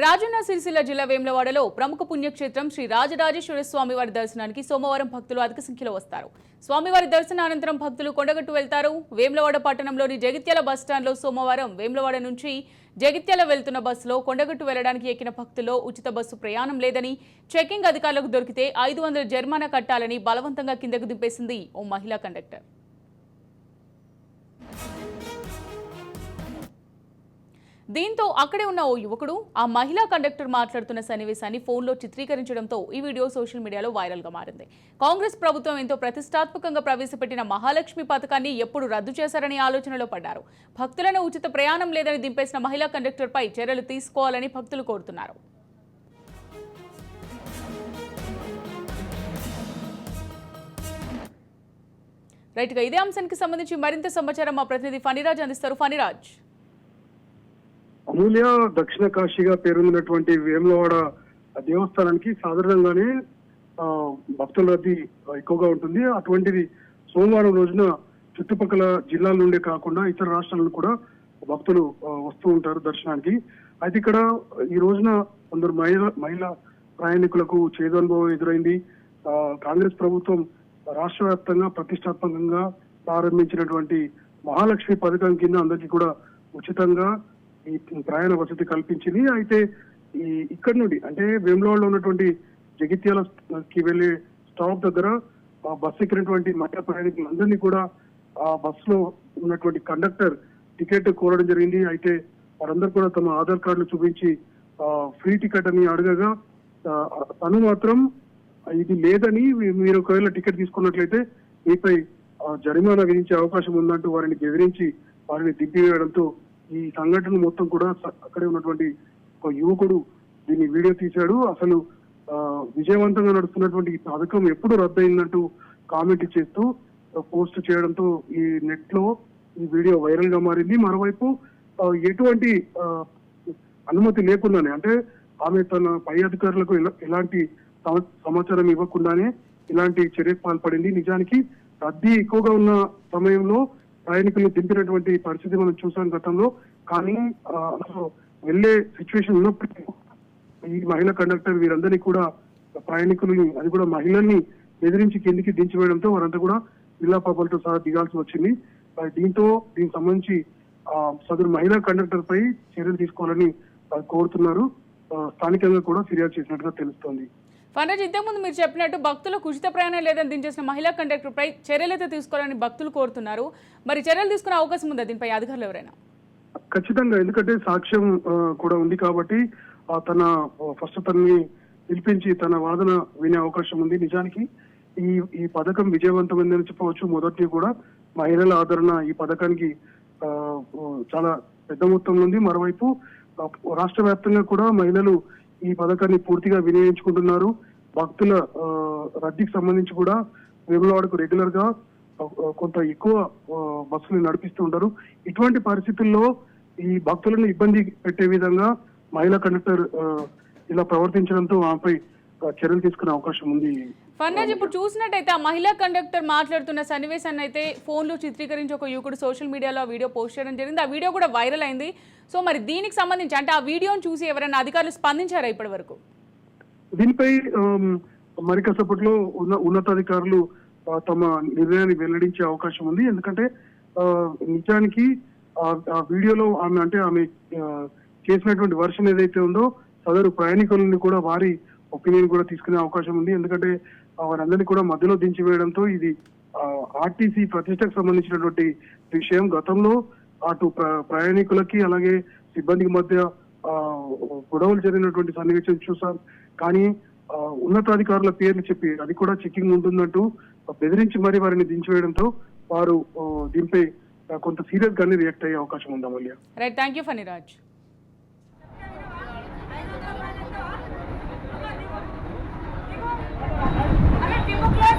రాజన్న సిరిసిల్ల జిల్లా వేములవాడలో ప్రముఖ పుణ్యక్షేత్రం శ్రీ రాజరాజేశ్వర స్వామివారి దర్శనానికి సోమవారం భక్తులు అధిక సంఖ్యలో వస్తారు. స్వామివారి దర్శనానంతరం భక్తులు కొండగట్టు వెళ్తారు. వేములవాడ పట్టణంలోని జగిత్యాల బస్టాండ్లో సోమవారం వేములవాడ నుంచి జగిత్యాల వెళ్తున్న బస్సులో కొండగట్టు వెళ్లడానికి ఎక్కిన భక్తుల్లో ఉచిత బస్సు ప్రయాణం లేదని, చెకింగ్ అధికారులకు దొరికితే 500 జరిమానా కట్టాలని బలవంతంగా కిందకు దింపేసింది ఓ మహిళా కండక్టర్. దీంతో అక్కడే ఉన్న ఓ యువకుడు ఆ మహిళా కండక్టర్ మాట్లాడుతున్న సన్నివేశాన్ని ఫోన్లో చిత్రీకరించడంతో ఈ వీడియో సోషల్ మీడియాలో వైరల్గా మారింది. కాంగ్రెస్ ప్రభుత్వం ఎంతో ప్రతిష్టాత్మకంగా ప్రవేశపెట్టిన మహాలక్ష్మి పథకాన్ని ఎప్పుడు రద్దు చేశారని ఆలోచనలో పడ్డారు. భక్తులను ఉచిత ప్రయాణం లేదని దింపేసిన మహిళా కండక్టర్పై చర్యలు తీసుకోవాలని భక్తులు కోరుతున్నారు. రైట్గా ఇదే అంశానికి సంబంధించి మరింత సమాచారం మా ప్రతినిధి ఫణిరాజ్ అందిస్తారు. ఫణిరాజ్, అమూల్య దక్షిణ కాశీగా పేరొందినటువంటి వేములవాడ దేవస్థానానికి సాధారణంగానే భక్తుల రద్దీ ఎక్కువగా ఉంటుంది. అటువంటిది సోమవారం రోజున చుట్టుపక్కల జిల్లాల నుండే కాకుండా ఇతర రాష్ట్రాలను కూడా భక్తులు వస్తూ ఉంటారు దర్శనానికి. అయితే ఇక్కడ ఈ రోజున కొందరు మహిళా ప్రయాణికులకు చేదు అనుభవం ఎదురైంది. కాంగ్రెస్ ప్రభుత్వం రాష్ట్ర వ్యాప్తంగా ప్రతిష్టాత్మకంగా ప్రారంభించినటువంటి మహాలక్ష్మి పథకం కింద అందరికీ కూడా ఉచితంగా ఈ ప్రయాణ వసతి కల్పించింది. అయితే ఇక్కడ నుండి అంటే వేములవాడలో ఉన్నటువంటి జగిత్యాలకి వెళ్లే స్టాప్ దగ్గర బస్సు ఎక్కినటువంటి మహిళా ప్రయాణికులందరినీ కూడా ఆ బస్సులో ఉన్నటువంటి కండక్టర్ టికెట్ కోరడం జరిగింది. అయితే వారందరూ కూడా తమ ఆధార్ కార్డులు చూపించి ఫ్రీ టికెట్ అని అడగగా తను మాత్రం ఇది లేదని, మీరు ఒకవేళ టికెట్ తీసుకున్నట్లయితే మీపై జరిమానా విధించే అవకాశం ఉందంటూ వారిని బెదిరించి వారిని దింపివేయడంతో ఈ సంఘటన మొత్తం కూడా అక్కడే ఉన్నటువంటి ఒక యువకుడు దీన్ని వీడియో తీశాడు. అసలు విజయవంతంగా నడుస్తున్నటువంటి ఈ పథకం ఎప్పుడు రద్దయిందంటూ కామెంట్ చేస్తూ పోస్ట్ చేయడంతో ఈ నెట్ లో ఈ వీడియో వైరల్ గా మారింది. మరోవైపు ఎటువంటి అనుమతి లేకుండానే, అంటే ఆమె తన పై అధికారులకు ఎలాంటి సమాచారం ఇవ్వకుండానే ఇలాంటి చర్యకు పాల్పడింది. నిజానికి రద్దీ ఎక్కువగా ఉన్న సమయంలో ప్రయాణికులు దింపినటువంటి పరిస్థితి మనం చూసాం గతంలో. కానీ అసలు వెళ్లే సిచ్యువేషన్ ఉన్నప్పటికీ ఈ మహిళా కండక్టర్ వీరందరినీ కూడా ప్రయాణికులని, అది కూడా మహిళల్ని ఎదిరించి కిందికి దించివేయడంతో వారంతా కూడా జిల్లా పాపలతో సహా దిగాల్సి వచ్చింది. దీనికి సంబంధించి సదరు మహిళా కండక్టర్ పై చర్యలు తీసుకోవాలని కోరుతున్నారు. స్థానికంగా కూడా ఫిర్యాదు చేసినట్టుగా తెలుస్తోంది. ఫణిరాజ్, ఇంతకుముందు మీరు చెప్పినట్టు భక్తులకు ఉచిత ప్రయాణం లేదని దించేసిన మహిళా కండక్టర్పై చర్యలైతే తీసుకోవాలని భక్తులు కోరుతున్నారు. మరి చర్యలు తీసుకునే అవకాశం ఉందా దీనిపై అధికారులు ఎవరైనా? ఖచ్చితంగా, ఎందుకంటే సాక్ష్యం కూడా ఉంది కాబట్టి తనని పిలిపించి తన వాదన వినే అవకాశం ఉంది. నిజానికి ఈ పథకం విజయవంతమైందని చెప్పవచ్చు. మొదటి కూడా మహిళల ఆదరణ ఈ పథకానికి చాలా పెద్ద మొత్తంలో ఉంది. మరోవైపు రాష్ట్ర వ్యాప్తంగా కూడా మహిళలు ఈ పథకాన్ని పూర్తిగా వినియోగించుకుంటున్నారు. భక్తుల రద్దీకి సంబంధించి కూడా వేములవాడకు రెగ్యులర్ గా కొంత ఎక్కువ బస్సులు నడిపిస్తూ ఉంటారు. ఇటువంటి పరిస్థితుల్లో ఈ భక్తులను ఇబ్బంది పెట్టే విధంగా మహిళా కండక్టర్ ఇలా ప్రవర్తించడంతో ఆమెపై చర్యలు తీసుకునే అవకాశం ఉంది. ఫణిరాజ్, ఇప్పుడు చూసినట్టయితే ఆ మహిళా కండక్టర్ మాట్లాడుతున్న సన్నివేశాన్ని అయితే ఫోన్లో చిత్రీకరించి ఒక యువకుడు సోషల్ మీడియాలో ఆ వీడియో పోస్ట్ చేయడం జరిగింది. ఆ వీడియో కూడా వైరల్ అయింది. సో మరి దీనికి సంబంధించి అంటే ఆ వీడియోని చూసి ఎవరైనా అధికారులు స్పందించారా ఇప్పటి వరకు? దీనిపై మరి కాసేపట్లో ఉన్నతాధికారులు తమ నిర్ణయాన్ని వెల్లడించే అవకాశం ఉంది. ఎందుకంటే నిజానికి ఆ వీడియోలో ఆమె చేసినటువంటి వర్షన్ ఏదైతే ఉందో సదరు ప్రయాణికులని కూడా వారి ఒపీనియన్ కూడా తీసుకునే అవకాశం ఉంది. ఎందుకంటే వారందరినీ కూడా మధ్యలో దించివేయడంతో ఇది ఆర్టీసీ ప్రతిష్టకు సంబంధించినటువంటి విషయం. గతంలో అటు ప్రయాణికులకి అలాగే సిబ్బందికి మధ్య గొడవలు జరిగినటువంటి సన్నివేశం చూసాం. కానీ ఉన్నతాధికారుల పేర్లు చెప్పి అది కూడా చెకింగ్ ఉంటుందంటూ బెదిరించి మరి వారిని దించివేయడంతో వారు దీనిపై కొంత సీరియస్ గానే రియాక్ట్ అయ్యే అవకాశం ఉంది. Amulya, right, thank you Phaniraj. Democrat